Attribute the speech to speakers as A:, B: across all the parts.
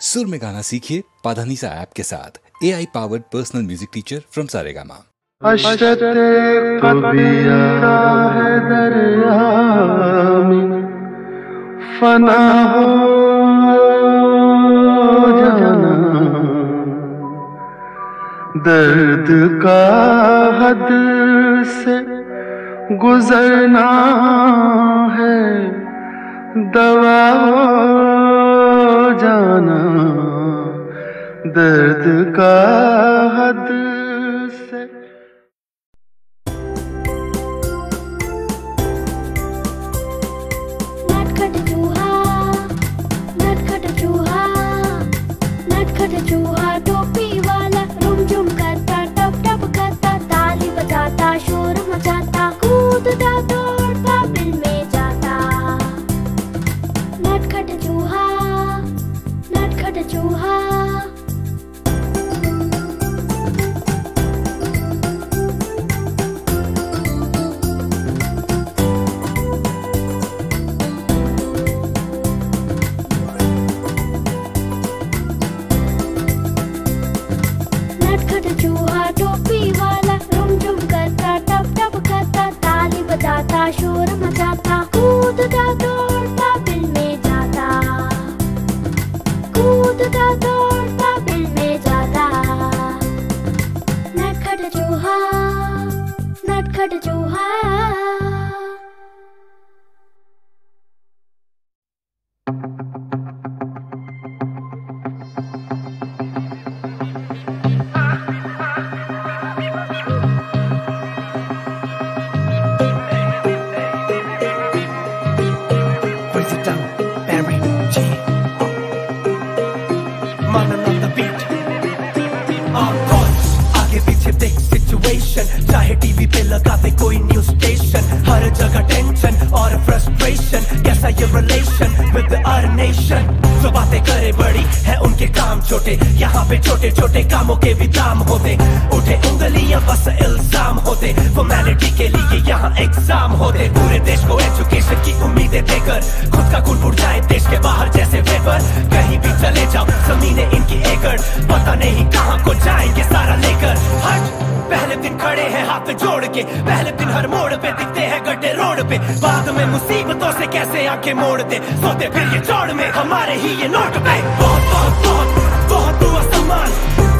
A: सुर में गाना सीखिए पाधानीसा ऐप के साथ। AI powered personal music teacher from Saregama.
B: फना हो जाना, दर्द का हद से गुजरना है, दवा हो जाना, दर्द का हद से।
C: नटखट चूहा टोपी वाला, रुम झुम करता, टप टप करता, ताली बजाता, शोर मचाता, कूदता दौड़ता, बिल में जाता। नटखट चूहा, नटखट चूहा। शोर मचाता, कूदता दौड़ता, बिल में जाता, कूदता दौड़ता, बिल में जाता। नटखट चूहा, नटखट चूहा।
D: चाहे टीवी पे लगा दे कोई न्यूज स्टेशन, हर जगह टेंशन और फ्रस्ट्रेशन। कैसा ये रिलेशन विद आवर नेशन? जो बातें करे बड़ी है उनके काम छोटे, यहाँ पे छोटे छोटे कामों के भी दाम होते। उठे उंगलियां बस इल्जाम होते, फॉर्मेलिटी के लिए यहाँ एग्जाम होते। पूरे देश को एजुकेशन की उम्मीदें देकर खुद का खून उड़ जाए देश के बाहर जैसे वेपर। कहीं भी चले जाओ जमीनें इनकी एकड़, पता नहीं कहाँ को जाएंगे सारा लेकर। हट, पहले दिन खड़े हैं हाथ जोड़ के, पहले दिन हर मोड़ पे दिखते हैं गड्ढे रोड पे, बाद में मुसीबतों से कैसे आंखें मोड़ते, सोते फिर ये चौड़ में हमारे ही ये नोट पे। बहुत बहुत बहुत बहुत हुआ सम्मान,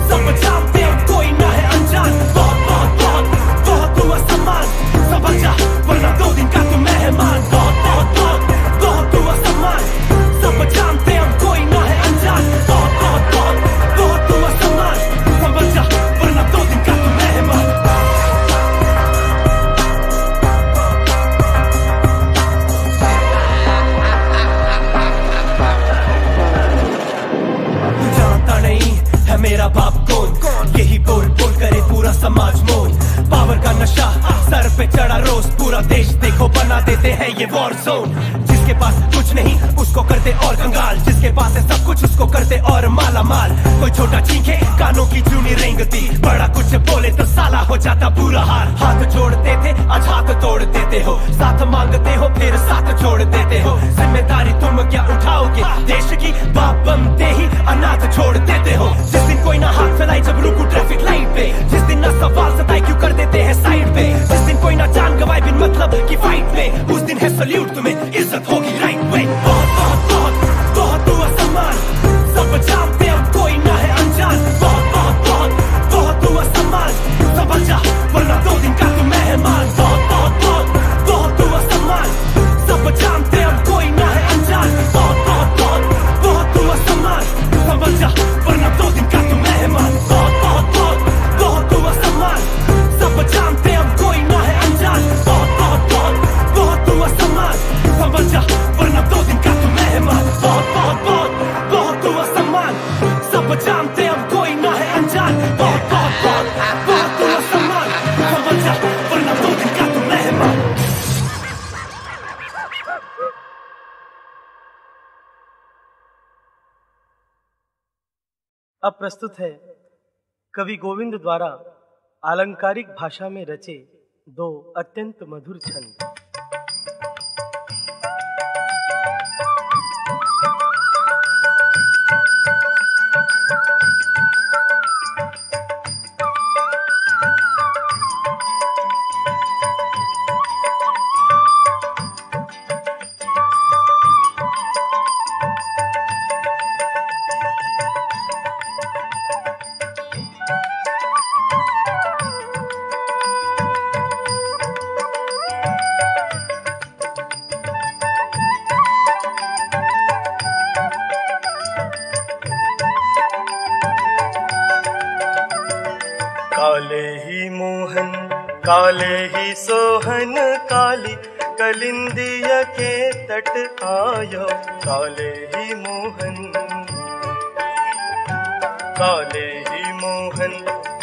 D: सब जानते हैं कोई ना है अनजान। बहुत बहुत बहुत बहुत हुआ सम्मान, समझ जा वरना 2 दिन का तू मेहमान। बहुत बहुत बहुत बहुत हुआ सम्मान, सब जानते हैं कोई ना है अनजान। बहुत बहुत बहुत बहुत हुआ सम्मान, समझ जा वरना 2 दिन का तू मेहमान। तू जानता नहीं है मेरा बाप कौन, यही बोल बोल करे पूरा समाज मौन। पावर का नशा सर पे चढ़ा रोज, पूरा देश देखो बना देते हैं ये वॉर जोन। जिसके पास कुछ नहीं उसको करते और कंगाल, जिसके पास है सब कुछ उसको करते और माला माल। कोई छोटा चीखे कानों की जूनी रेंगती, बड़ा कुछ बोले तो साला हो जाता बुरा हाल। हाथ जोड़ते थे आज हाथ तोड़ देते हो, साथ मांगते हो फिर साथ छोड़ देते हो। जिम्मेदारी तुम क्या उठाओगे देश की, बाप बनते ही अनाथ छोड़ देते हो। जिस दिन कोई ना हाथ फैलाई जब रुकू ट्रैफिक लाइट पे, जिस दिन ना सवाल सताए क्यों कर देते हैं साइड पे, जिस दिन कोई ना जान गवाए बिन मतलब की फाइट में, उस दिन है सल्यूट तुम्हें इज्जत होगी राइट वे। बहुत बहुत बहुत बहुत हुआ सम्मान, सब जानते हैं कोई ना है अनजान। बहुत बहुत बहुत बहुत हुआ सम्मान, समझ जा वरना 2 दिन का तू मेहमान। बहुत बहुत बहुत बहुत हुआ सम्मान, सब जानते हैं कोई ना है अनजान। बहुत बहुत बहुत बहुत हुआ सम्मान, समझ जा वरना 2 दिन का तू मेहमान। बहुत बहुत बहुत बहुत हुआ सम्मान, सब जानते हैं कोई ना है अनजान। बहुत बहुत बहुत बहुत हुआ सम्मान, समझ जा वरना 2 दिन का तू मेहमान। बहुत बहुत बहुत बहुत हुआ सम्मान, सब जानते हैं कोई ना है अनजान। बहुत बहुत बहुत बहुत हुआ सम्मान, समझ जा वरना 2 दिन का तू मेहमान।
E: अब प्रस्तुत है कवि गोविंद द्वारा आलंकारिक भाषा में रचे 2 अत्यंत मधुर छंद। काले ही मोहन काले ही सोहन काली कलिंदिया के तट आयो काले ही मोहन काले ही मोहन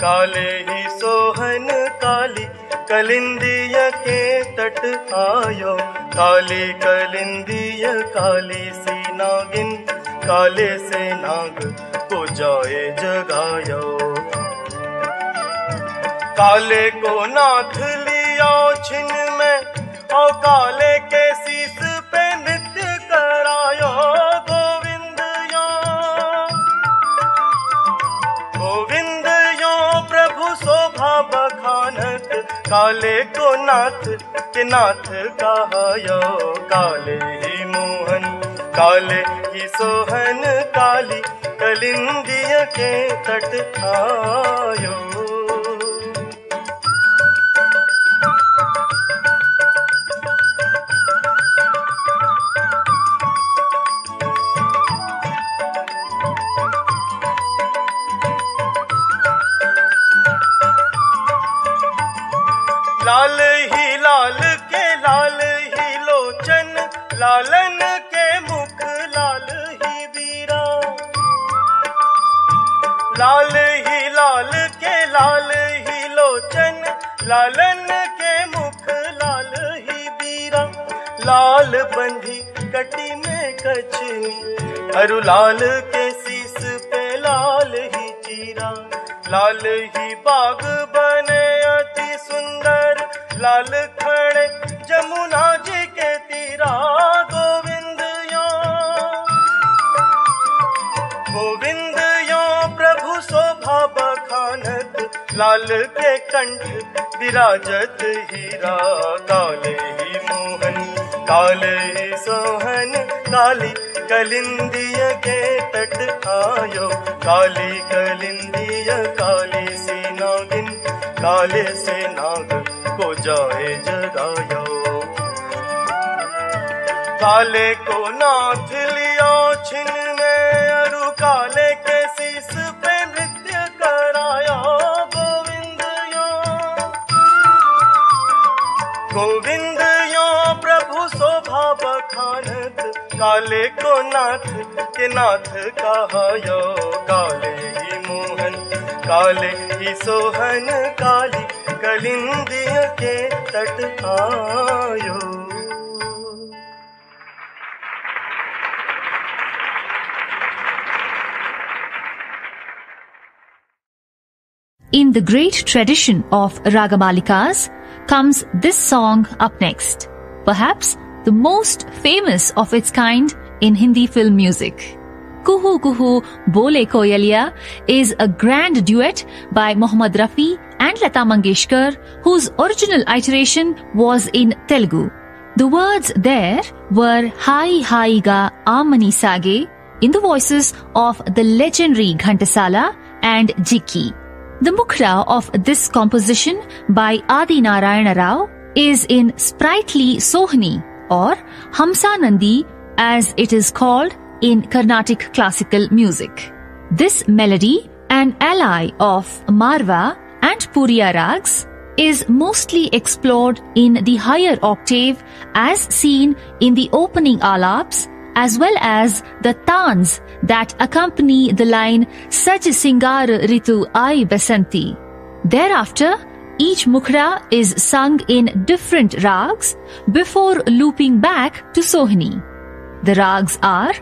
E: काले ही सोहन काली कलिंदिया के तट आयो काली कलिंदिया काली सी नागिन काले से नाग को जाए जगायो काले को नाथ लिया छिन में और काले के शीस पे नृत्य करायो गोविंद यो प्रभु शोभा बखानत काले को नाथ के नाथ कहायो काले ही मोहन काले ही सोहन काली कलिंदिया के तट आयो लाल ही लाल के लाल ही लोचन लालन के मुख लाल ही बीरा लाल ही लाल के लाल ही लोचन लालन के मुख लाल ही बीरा लाल बंधी कटी में कचनी अरु लाल के शीस पे लाल ही चीरा लाल ही बाग बने अति सुंदर लाल खड़े जमुना जी के तीरा गोविंद यो प्रभु शोभा बखानत लाल के कंठ विराजत हीरा काले ही मोहन काले ही सोहन काली कलिंदिया के तट आयो काली कलिंदिया काली सी नागिन काले से नाग को जाए जगायो काले को नाथ लिया छिन में अरु काले के शीस पे नृत्य कराया गोविंद यो प्रभु शोभा बखानत काले को नाथ के नाथ कहायो काले ही मोहन काले ही सोहन काली कलिंदिया के तट आयो
F: In the great tradition of Ragamalikas comes this song up next, perhaps the most famous of its kind in Hindi film music. Kuhu Kuhu Bole Koyaliya is a grand duet by Mohammad Rafi and Lata Mangeshkar, whose original iteration was in Telugu. The words there were Hai Hai Ga Amani Sage in the voices of the legendary Ghantasala and Jikki. The mukhra of this composition by Adi Narayana Rao is in sprightly Sohni or Hamsanandi as it is called in Carnatic classical music. This melody, an ally of Marva and Puriya rags, is mostly explored in the higher octave as seen in the opening alaps as well as the tans that accompany the line Saj Singar Ritu Ai Basanti. Thereafter, each mukhra is sung in different rags before looping back to Sohni. The rags are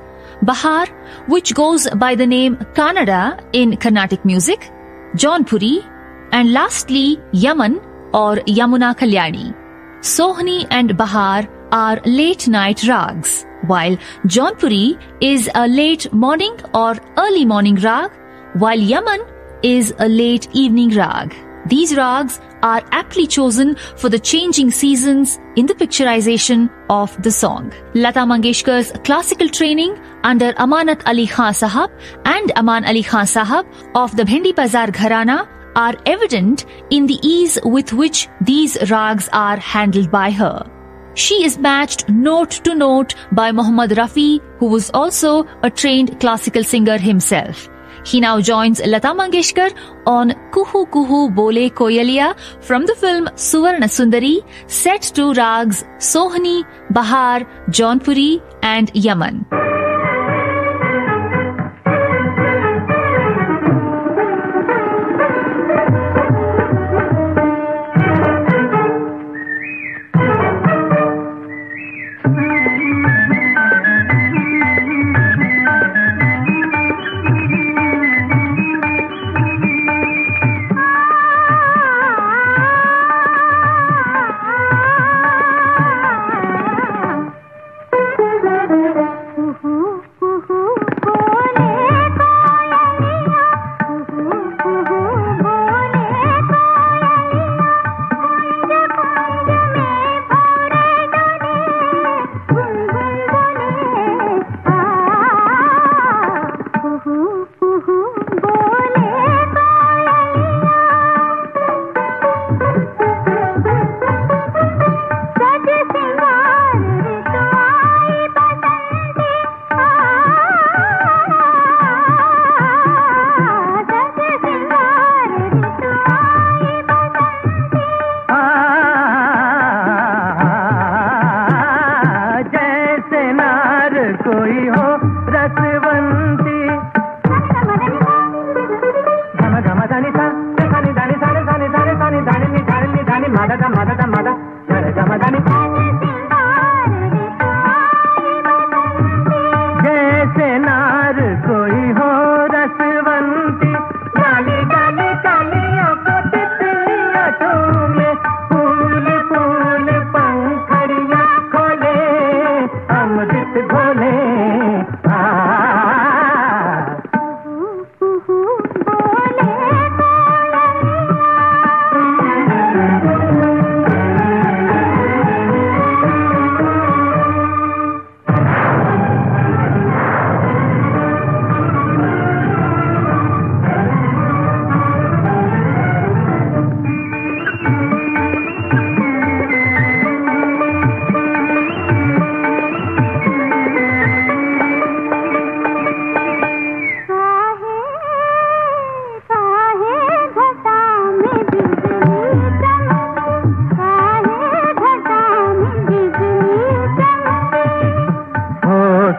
F: Bahar, which goes by the name Kannada in Carnatic music, Jaunpuri, and lastly Yaman or Yamuna Kalyani. Sohni and Bahar are late night rags, while Jaunpuri is a late morning or early morning rag, while Yaman is a late evening rag. These rags are aptly chosen for the changing seasons in the picturization of the song. Lata Mangeshkar's classical training under Amanat Ali Khan Sahab and Aman Ali Khan Sahab of the Bhendi Bazar Gharana are evident in the ease with which these rags are handled by her. She is matched note to note by Mohammad Rafi, who was also a trained classical singer himself. He now joins Lata Mangeshkar on Kuhu Kuhu Bole Koyaliya from the film Suvarna Sundari, set to rags Sohni, Bahar, Jaunpuri and Yaman.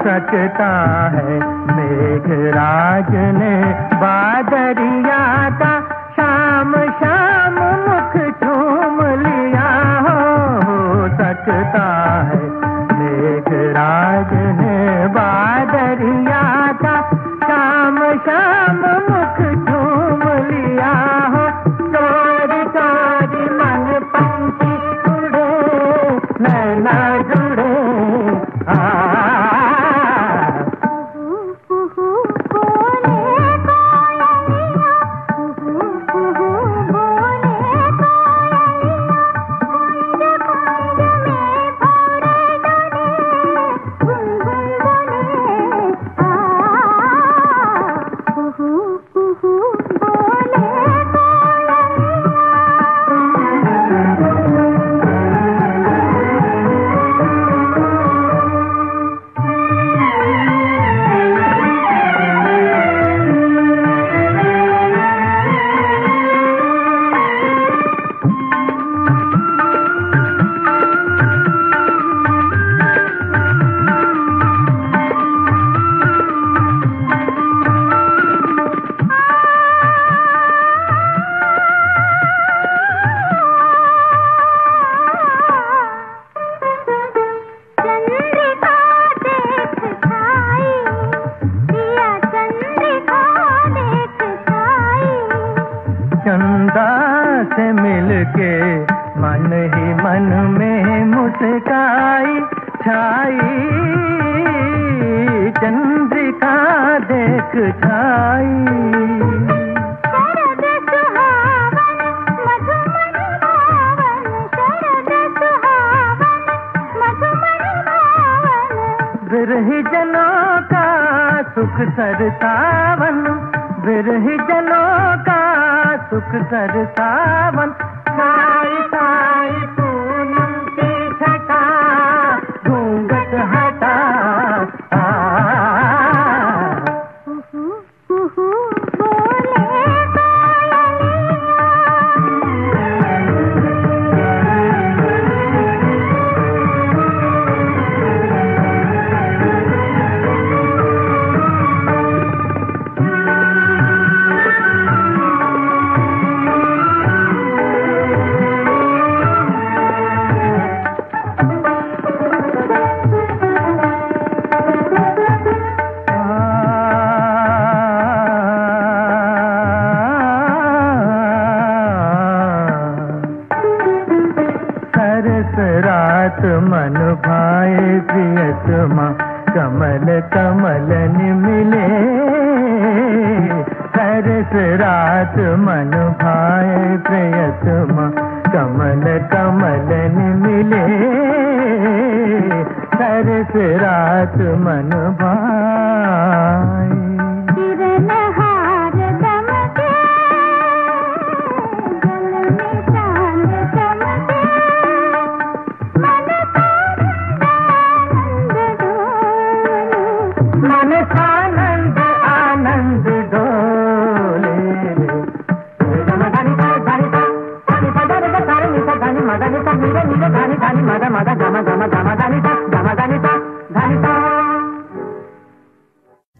B: सकता है मेघराज ने बादरिया का शाम शाम मुख चूम लिया हो सकता है मेघराज ने बादरिया का शाम शाम मुख चूम लिया हो चोरी चोरी मन पंछी उड़े नैना जुड़े चंदा से मिलके मन ही मन में मुस्काई छाई चंद्रिका देख छाई बिरही जनों का सुख सरसावन बिरही जनों का सुख सरसावन साई साई पूनम की छटा घूंघट हटा मन भाए प्रियतमा कमल कमलन मिले सरस रात मन भाए प्रियतमा कमल कमलन मिले सरस रात मन भाए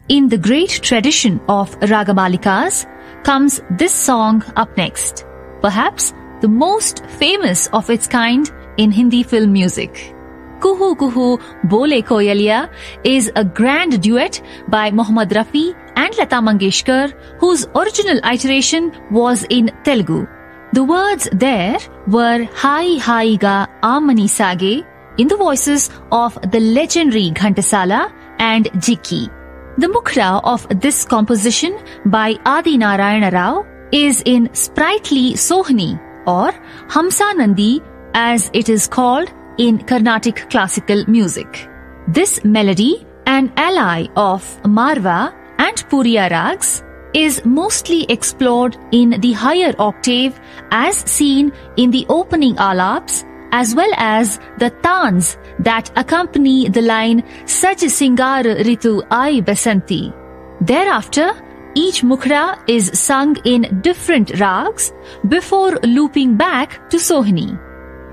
F: In the great tradition of Ragamalikas comes this song up next, perhaps the most famous of its kind in Hindi film music. Kuhu Kuhu Bole Koyaliya is a grand duet by Mohammad Rafi and Lata Mangeshkar, whose original iteration was in Telugu. The words there were Hai Hai Ga Amani Sage in the voices of the legendary Ghantasala and Jikki. The mukhra of this composition by Adi Narayana Rao is in sprightly Sohni or Hamsanandi as it is called in Carnatic classical music. This melody, an ally of Marva and Puriya rags, is mostly explored in the higher octave as seen in the opening alaps as well as the tans that accompany the line Saj Singar Ritu Ai Basanti. Thereafter, each mukhra is sung in different rags before looping back to Sohni.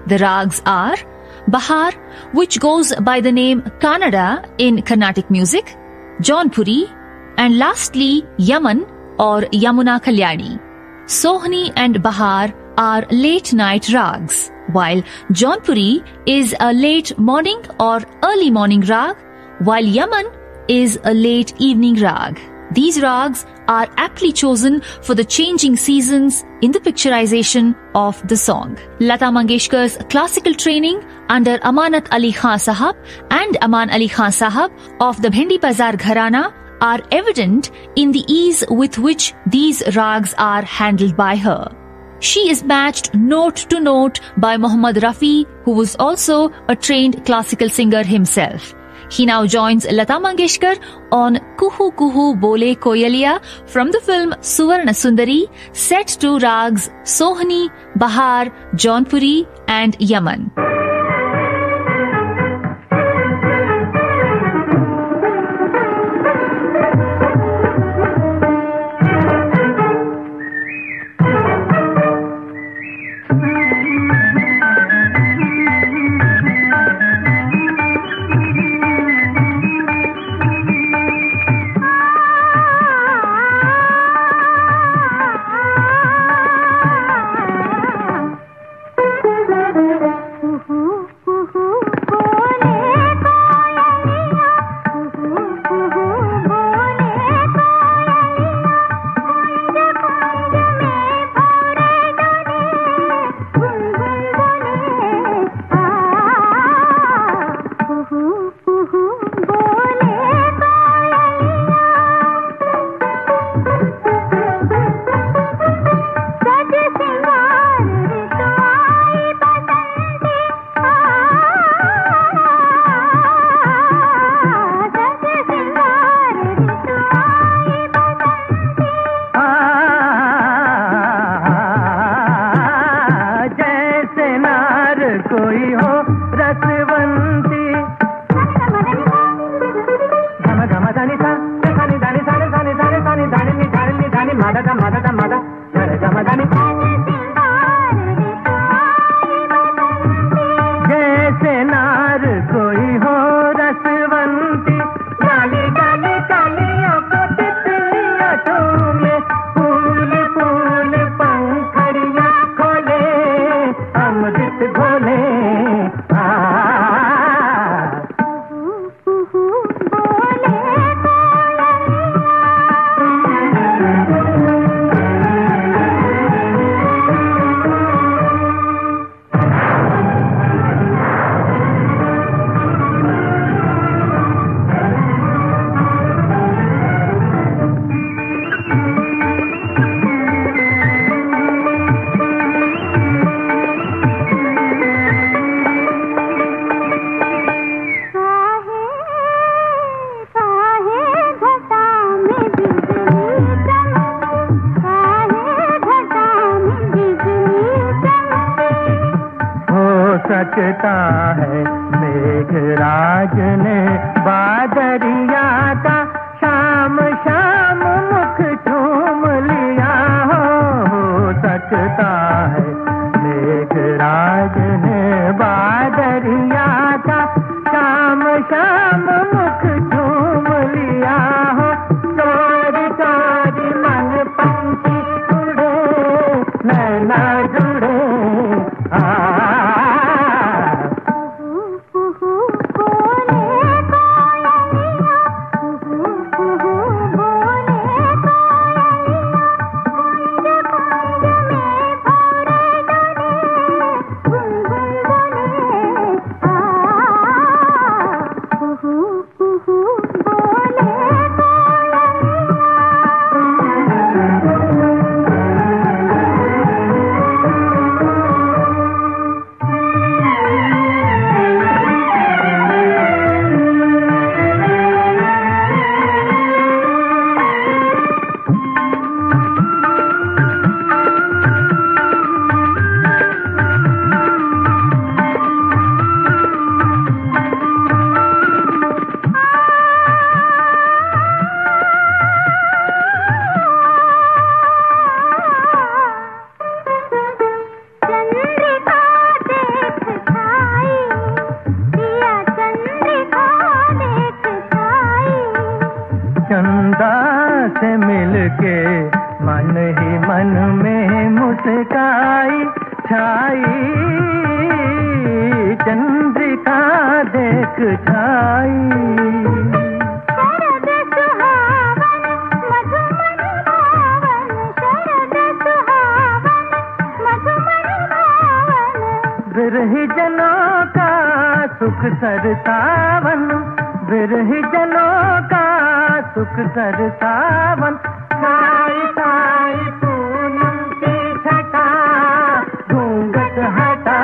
F: The rags are Bahar, which goes by the name Kannada in Carnatic music, Jaunpuri, and lastly Yaman or Yamuna Kalyani. Sohni and Bahar are late night rags, while Jaunpuri is a late morning or early morning rag, while Yaman is a late evening rag. These rags are aptly chosen for the changing seasons in the picturization of the song. Lata Mangeshkar's classical training under Amanat Ali Khan Sahab and Aman Ali Khan Sahab of the Bhendi Bazar Gharana are evident in the ease with which these rags are handled by her. She is matched note to note by Mohammad Rafi, who was also a trained classical singer himself. He now joins Lata Mangeshkar on Kuhu Kuhu Bole Koyaliya from the film Suvarna Sundari, set to rags Sohni, Bahar, Jaunpuri and Yaman.
B: सकता है मेघराज ने बादरिया का शाम शाम मुख चूम लिया हो सकता है मेघराज ने बादरिया का शाम शाम मुख चूम लिया हो चोरी चोरी मन पंछी उड़े नैना जुड़े चंदा से मिलके मन ही मन में मुस्काई छाई चंद्रिका देख छाई बिरही जनों का सुख सरसावन बिरही जनों का सुख सरसावन साई साई पूनम की छटा घूंघट हटा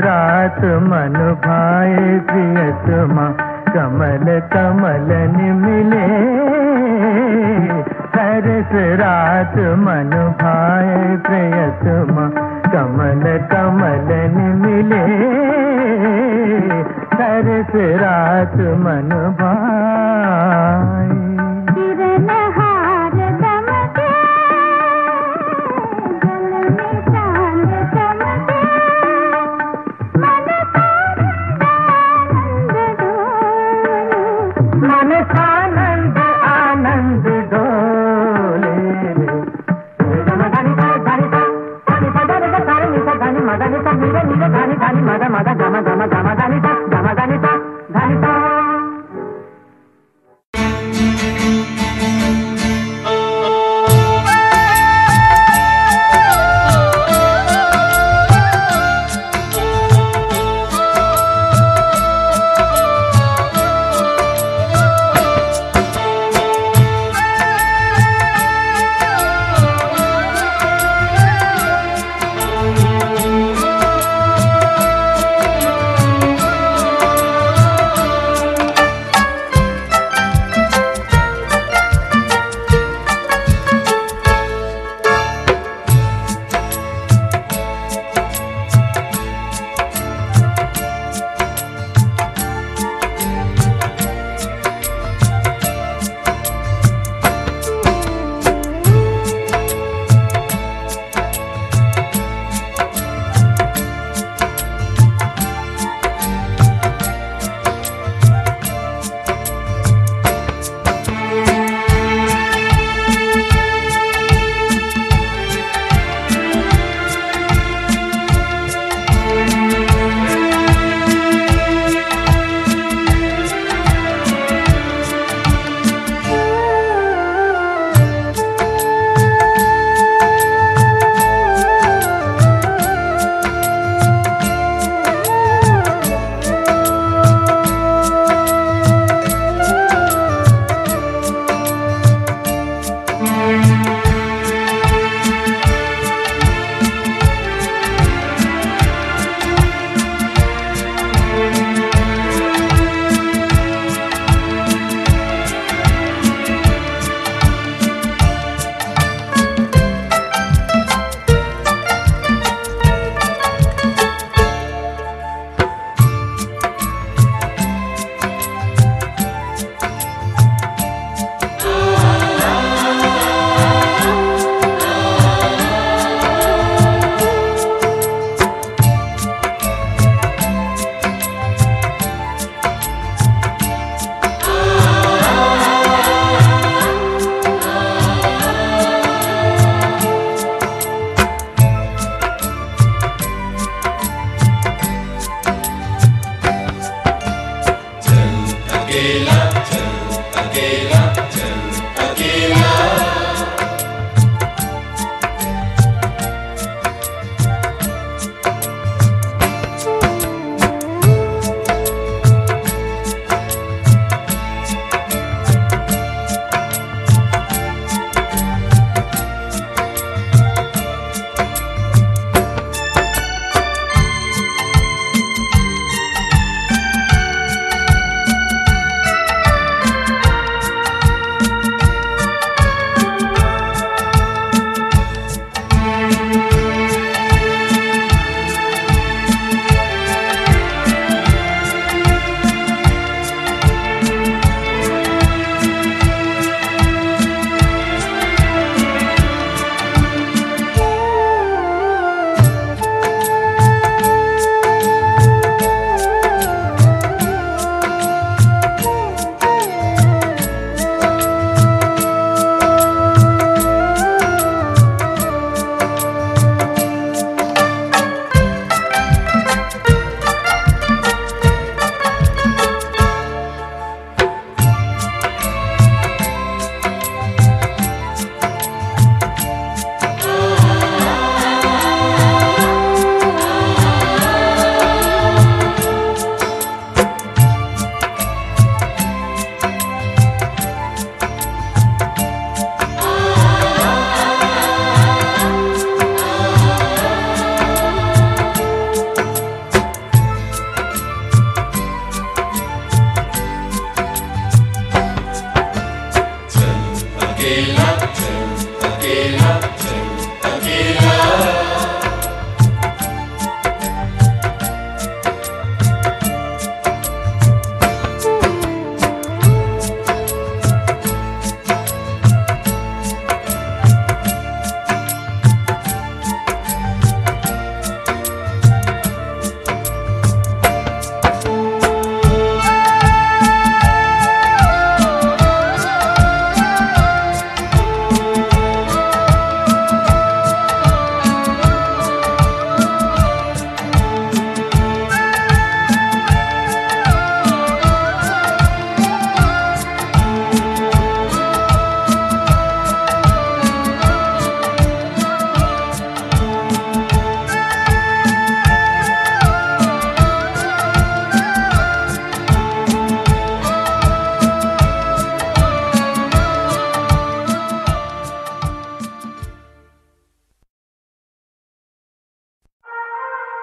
B: रात मन भाए प्रियतमा कमल कमलन मिले सरस रात मन भाए प्रियतमा कमल कमलन मिले सरस रात मन भाए आनंद आनंद डोले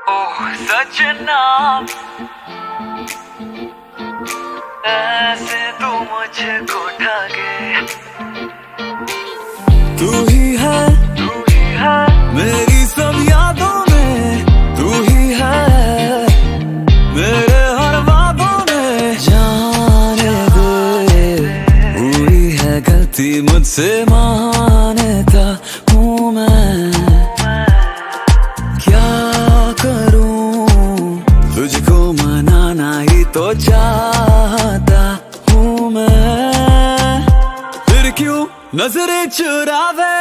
G: सजना ऐसे तू मुझको ठगे, तू ही है मेरी सब यादों में, तू ही है मेरे हर वादों में। जाने दे हुई है गलती मुझसे, मानता हूँ मैं, क्या करूं तुझको मनाना ही तो चाहता हूँ मैं। फिर क्यों नजरें चुरावे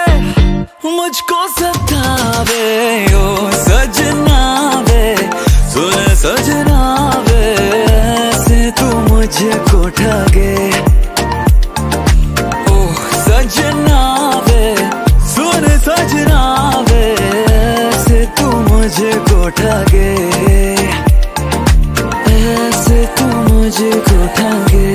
G: मुझको सतावे, ओ सजना वे सुन सजना वे ऐसे तू मुझको ठगे, ओ सजना वे सुन सजना वे ऐसे तू मुझको ठगे, ऐसे तू मुझको ठगे।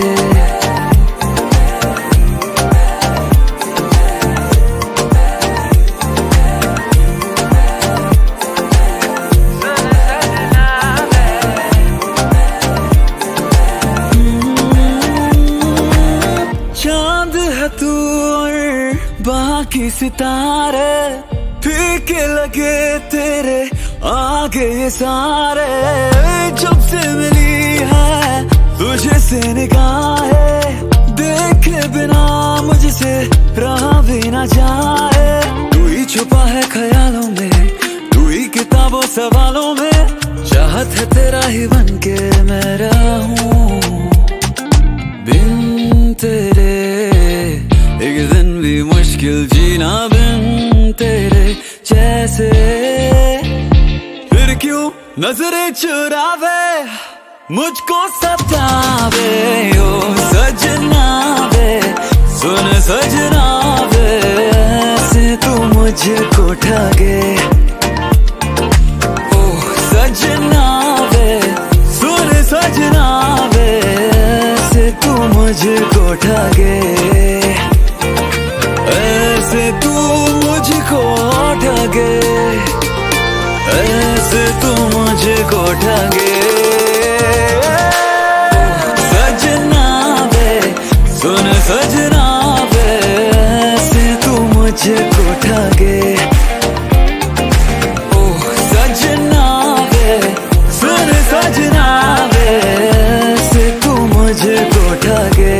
G: चांद है तू और बाकी सितारे, फीके लगे तेरे आगे ये सारे। जब से मिली है तुझे से निगाहें, देखे बिना मुझसे रहा भी ना जाए। तू ही छुपा है ख्यालों में, तू ही किताबों सवालों में, चाहत है तेरा ही बनके मैं रहूं बिन तेरे। एक दिन भी मुश्किल जीना बिन तेरे जैसे। फिर क्यों नजरें चुरावे मुझको सतावे, ओ सजना वे सुन सजना वे ऐसे तू मुझको ठगे, ओ सजना वे सुन सजना वे ऐसे तू मुझको ठगे, ऐसे तू मुझको ठगे, ऐसे तू मुझको ठगे। सजना वे सुन सजना वे ऐसे तू मुझको ठगे, ओ सजना वे सुन सजना वे ऐसे तू मुझको ठगे।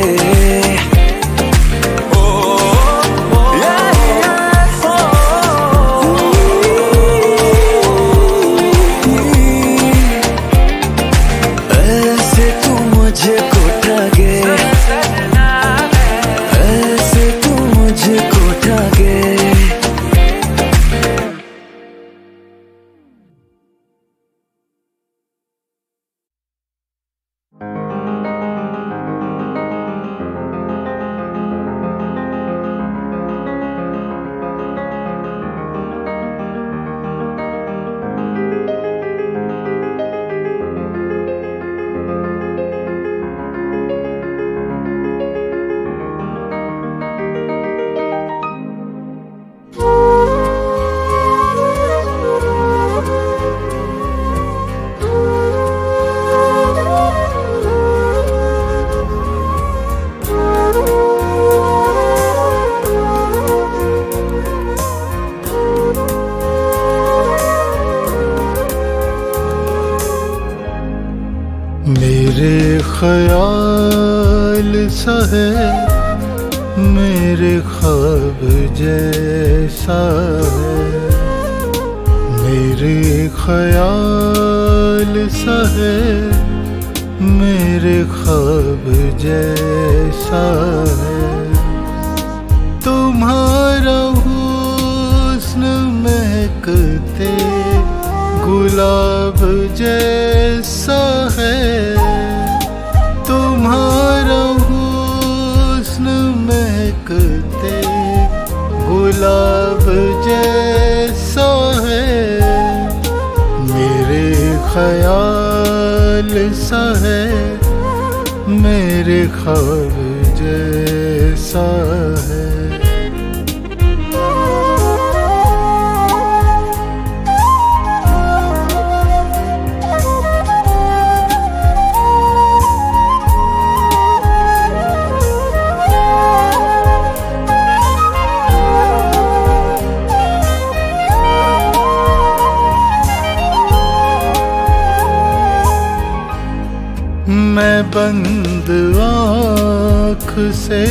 H: मेरे ख्याल सा है, मेरे ख्वाब जैसा है, मेरे ख्याल सा है, मेरे ख्वाब जैसा है। तुम्हारा हुस्न महकते गुलाब जैसा है, तुम्हारा हुस्न महकते गुलाब जैसा है। मेरे ख्याल सा है, मेरे ख्वाब जैसा है। मैं बंद आँख से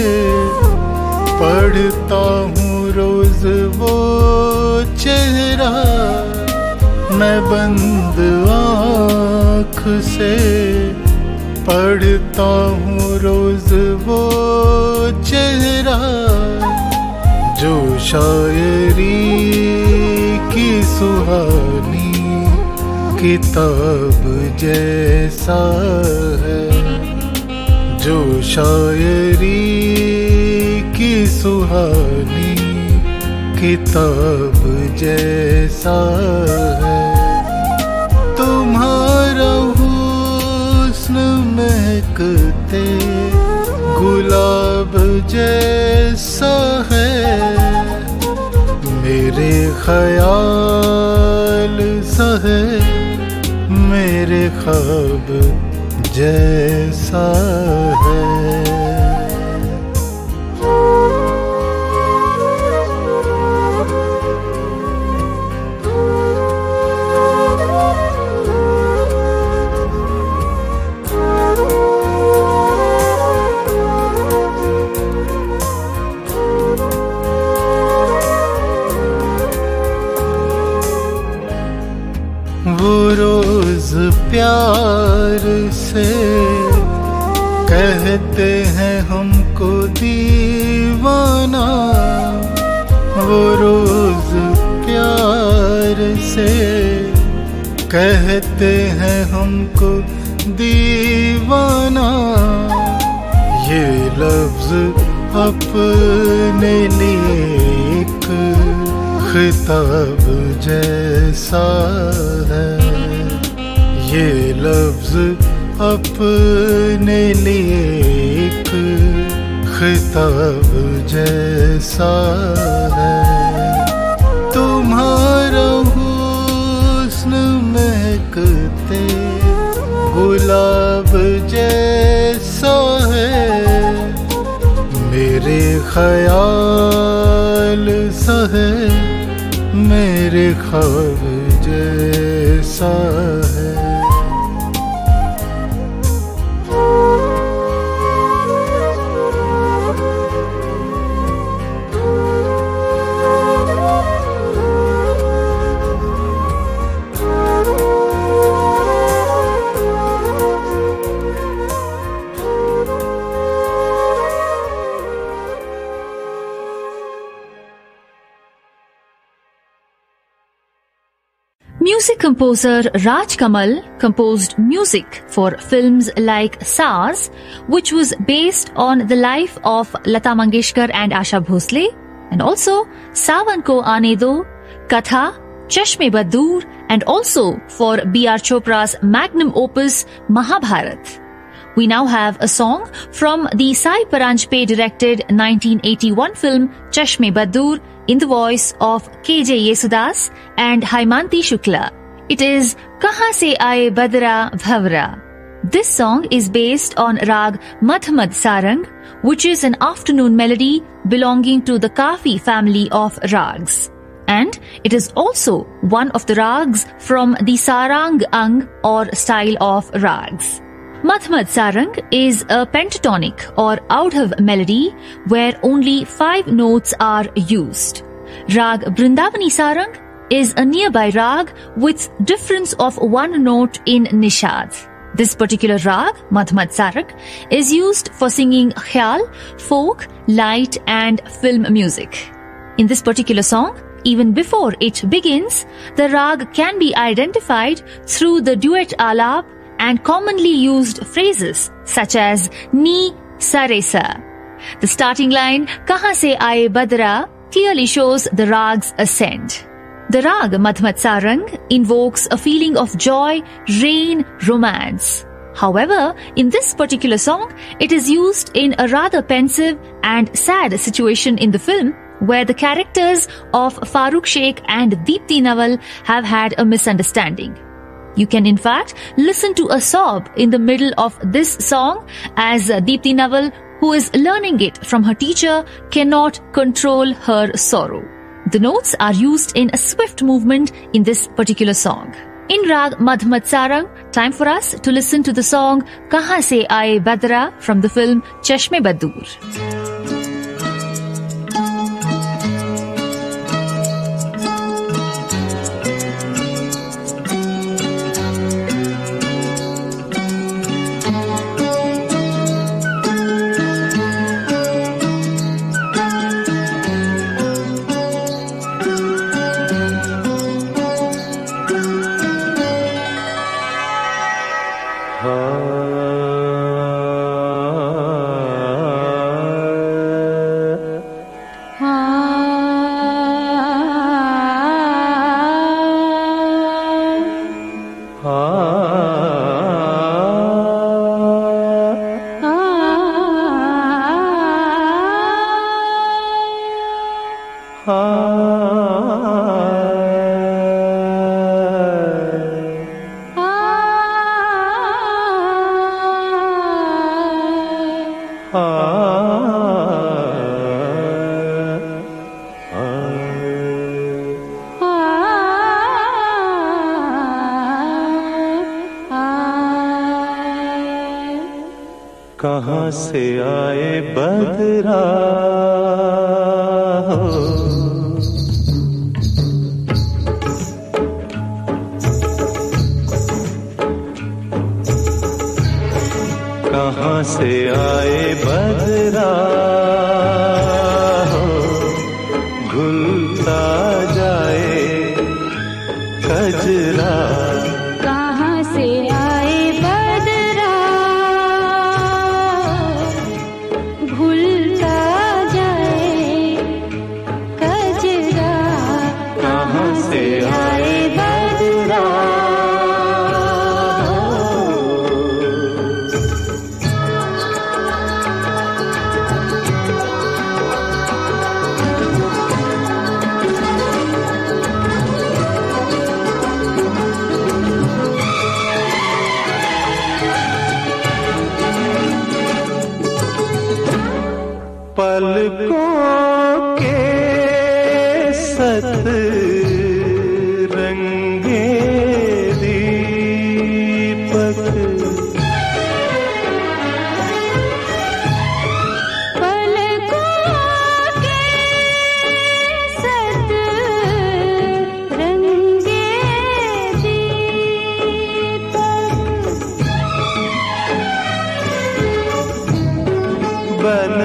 H: पढ़ता हूँ रोज वो चेहरा, मैं बंद आँख से पढ़ता हूँ रोज वो चेहरा, जो शायरी की सुहानी किताब जैसा है, जो शायरी की सुहानी किताब जैसा है। तुम्हारा हुस्न महकते गुलाब जैसा है, मेरे ख्याल सा है, मेरे ख्वाब जैसा है। वो रोज प्यार से कहते हैं हमको दीवाना, वो रोज प्यार से कहते हैं हमको दीवाना, ये लफ्ज अपने लिए एक खिताब जैसा है, ये लफ्ज अपने लिए एक खिताब जैसा है। तुम्हारा हुस्न महकते गुलाब जैसा है, मेरे ख्याल सा है, मेरे ख्वाब जैसा है।
F: Music composer Raj Kamal composed music for films like Saaz, which was based on the life of Lata Mangeshkar and Asha Bhosle, and also Sawan Ko Aane Do, Katha, Chashme Badur, and also for B.R. Chopra's magnum opus Mahabharat. We now have a song from the Sai Paranjpe directed 1981 film Chashme Badur in the voice of K.J. Yesudas and Haimanti Shukla. It is Kahan Se Aaye Badra Bhavra. This song is based on Rag Madhmad Sarang, which is an afternoon melody belonging to the Kafi family of rags. And it is also one of the rags from the Sarang Ang or style of rags. Madhmad Sarang is a pentatonic or Audhav melody where only 5 notes are used. Rag Brindavani Sarang is a nearby rag with difference of 1 note in nishad. This particular rag, Madhmad Sarang, is used for singing khyal, folk, light and film music. In this particular song, even before it begins, the rag can be identified through the duet alap and commonly used phrases such as Ni Saresa. The starting line, Kahan Se Aaye Badra, clearly shows the rag's ascent. The rag Madhmad Sarang invokes a feeling of joy, rain, romance. However, in this particular song, it is used in a rather pensive and sad situation in the film where the characters of Farooq Sheikh and Deepti Nawal have had a misunderstanding. You can in fact listen to a sob in the middle of this song as Deepti Nawal, who is learning it from her teacher, cannot control her sorrow. The notes are used in a swift movement in this particular song. In Rag Madhmat Sarang, time for us to listen to the song Kahan Se Aaye Badra from the film Chashme Badur.
I: कहाँ से आए बदरा कहाँ से आए बदरा घुलता जाए कजरा
C: कहाँ से आए बदरा घुलता जाए कजरा
I: कहाँ से आए बदरा पलकों के सत रंगे दीपक
C: पलकों के सत रंगे दीपक
I: बन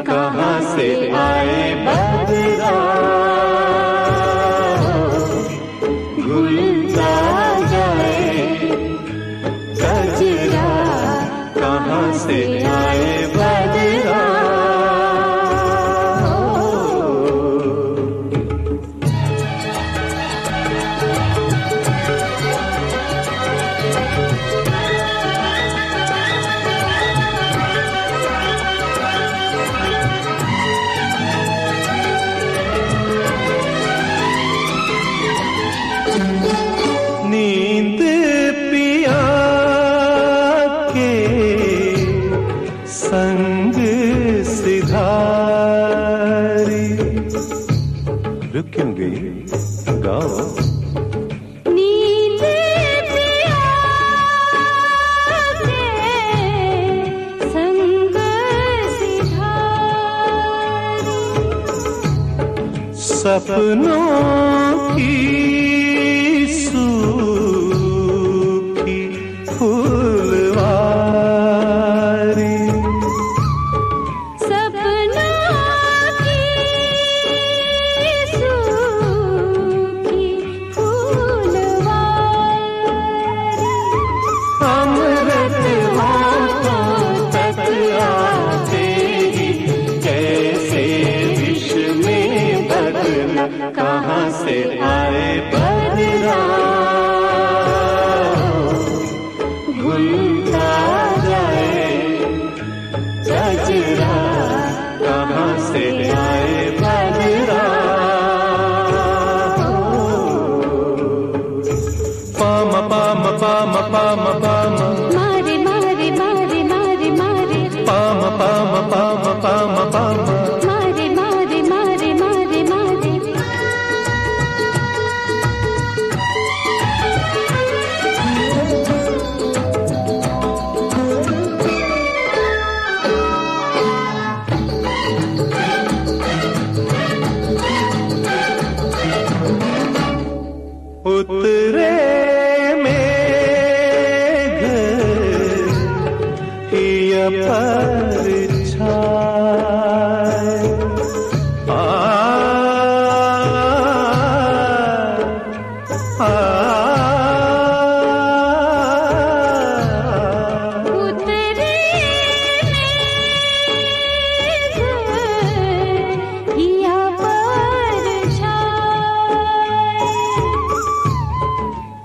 I: कहाँ से आए बदरा घुलता जाए कजरा कहाँ से आए बदरा नींद पिया के संग सिधारी रुक क्यों गई गाओ
C: नींद पिया के संग सिधारी
I: सपनों की सूखी फूलवारी
C: सपनों की सूखी फूलवारी
I: अमृत होठों तक आते ही कैसे विष में बदला कहाँ से आए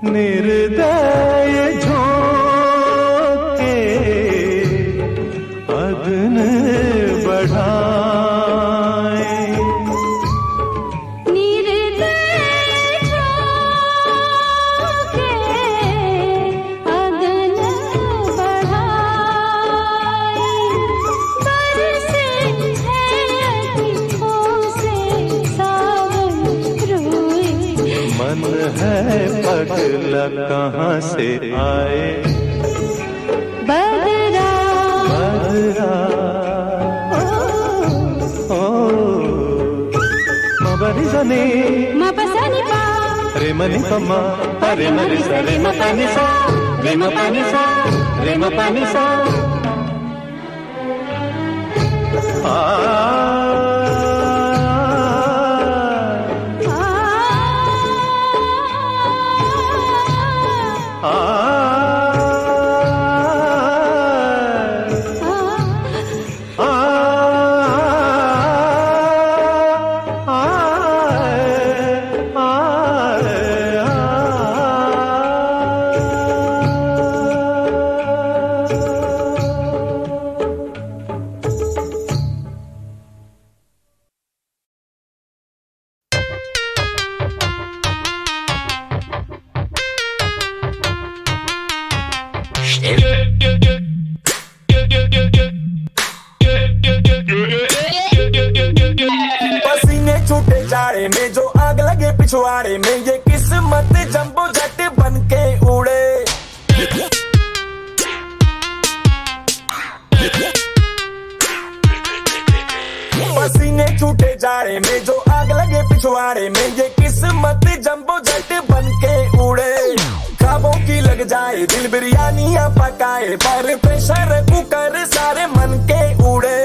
I: निर्दय झोंके अग्न बढ़ाए।
C: निर्दय झोंके अग्न बढ़ाए। बरसे है अतिथों से सावन रोए।
I: मन है पगला कहाँ से आए।
C: बदरा
I: बदरा ओ मबनी सनी
C: मपसनी पा
I: रे मनी पमा रे मनी सा रे मपनी सा रे मपनी सा रे मपनी सा।
J: पसीने छूटे जाड़े में जो आग लगे पिछवाड़े में, ये किस्मत जंबो जट बन के उड़े। पसीने छूटे जाड़े में जो आग लगे पिछवाड़े में, ये किस्मत जंबो जट बन के उड़े। ख्वाबों की लग जाए दिल बिरयानियां पकाए, पर प्रेशर कुकर सारे मन के उड़े।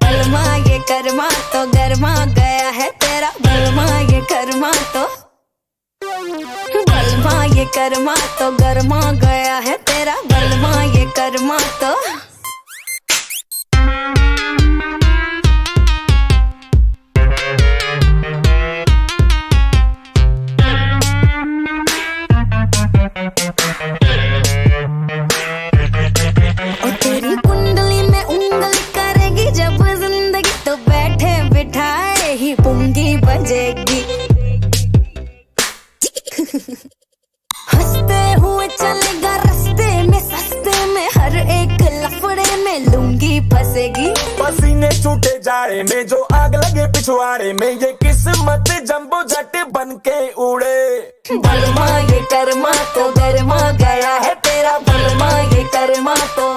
C: बलमा ये कर्मा तो गरमा गया है तेरा, बलमा ये कर्मा तो, बलमा ये कर्मा तो गरमा गया है तेरा, बलमा ये कर्मा तो। और तेरी कुंडली में उंगली करेगी जब जिंदगी, तो बैठे बिठाए ही पुंगी बजेगी। हंसते हुए चलेगा रास्ते में, सस्ते में हर एक लफड़े में लुंगी फंसेगी।
J: पसीने छूटे जाड़े में जो आग लगे पिछवाड़े में, ये किस्मत जंबो जट बन के उड़े।
C: बलमा ये कर्मा तो गरमा गया है तेरा, बलमा ये कर्मा तो।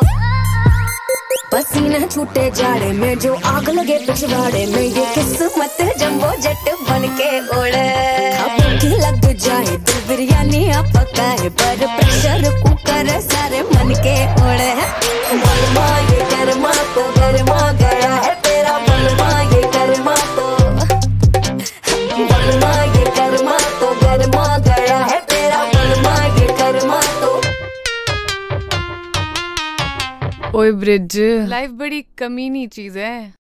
C: पसीना छूटे जाड़े में जो आग लगे पिछवाड़े में, ये किस्मत जंबो जट बन के उड़े। की लग जाए दिल बिरयानियां पकाए, पर प्रेशर कुकर सारे मन के उड़े। बलमा ये कर्मा तो गरमा गया है तेरा, बलमा ये कर्मा तो, बलमा ये कर्मा तो गरमा गया है तेरा, बलमा ये कर्मा तो।
K: ओए ब्रिज, लाइफ बड़ी कमीनी चीज है।